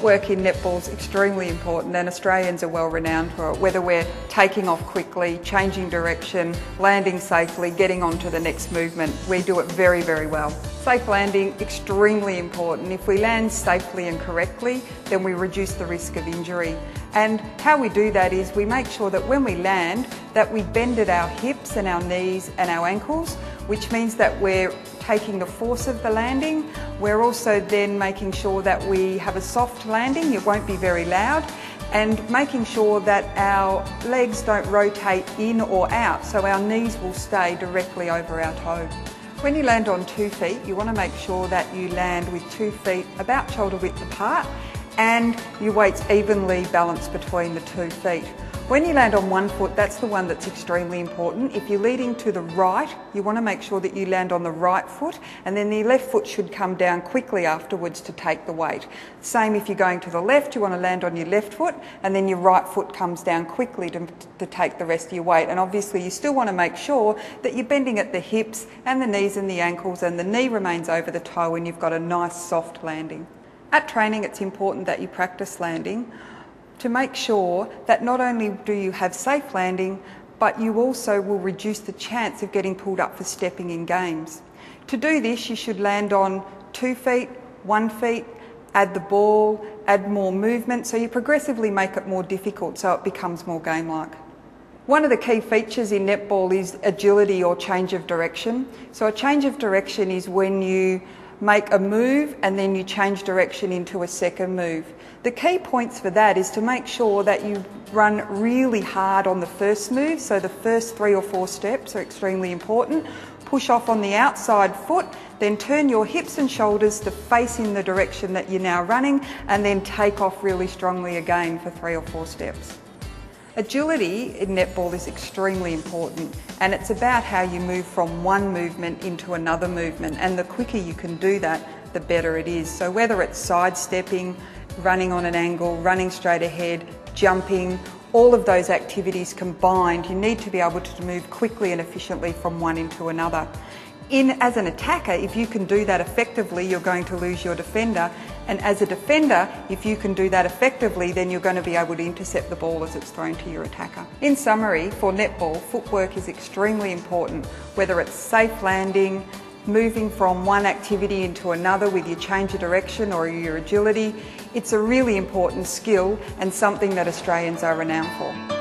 Footwork in netball is extremely important, and Australians are well renowned for it, whether we're taking off quickly, changing direction, landing safely, getting on to the next movement. We do it very, very well. Safe landing, extremely important. If we land safely and correctly, then we reduce the risk of injury. And how we do that is we make sure that when we land, that we bend at our hips and our knees and our ankles, which means that we're taking the force of the landing. We're also then making sure that we have a soft landing, it won't be very loud, and making sure that our legs don't rotate in or out, so our knees will stay directly over our toe. When you land on 2 feet, you want to make sure that you land with 2 feet about shoulder width apart and your weight's evenly balanced between the 2 feet. When you land on 1 foot, that's the one that's extremely important. If you're leading to the right, you want to make sure that you land on the right foot, and then the left foot should come down quickly afterwards to take the weight. Same if you're going to the left, you want to land on your left foot, and then your right foot comes down quickly to take the rest of your weight. And obviously you still want to make sure that you're bending at the hips and the knees and the ankles, and the knee remains over the toe, and you've got a nice soft landing. At training, it's important that you practice landing to make sure that not only do you have safe landing, but you also will reduce the chance of getting pulled up for stepping in games. To do this, you should land on 2 feet, 1 feet, add the ball, add more movement, so you progressively make it more difficult so it becomes more game-like. One of the key features in netball is agility or change of direction. So a change of direction is when you make a move and then you change direction into a second move. The key points for that is to make sure that you run really hard on the first move, so the first 3 or 4 steps are extremely important. Push off on the outside foot, then turn your hips and shoulders to face in the direction that you're now running, and then take off really strongly again for 3 or 4 steps. Agility in netball is extremely important, and it's about how you move from one movement into another movement, and the quicker you can do that, the better it is. So whether it's sidestepping, running on an angle, running straight ahead, jumping, all of those activities combined, you need to be able to move quickly and efficiently from one into another. As an attacker, if you can do that effectively, you're going to lose your defender. And as a defender, if you can do that effectively, then you're going to be able to intercept the ball as it's thrown to your attacker. In summary, for netball, footwork is extremely important, whether it's safe landing, moving from one activity into another with your change of direction or your agility. It's a really important skill and something that Australians are renowned for.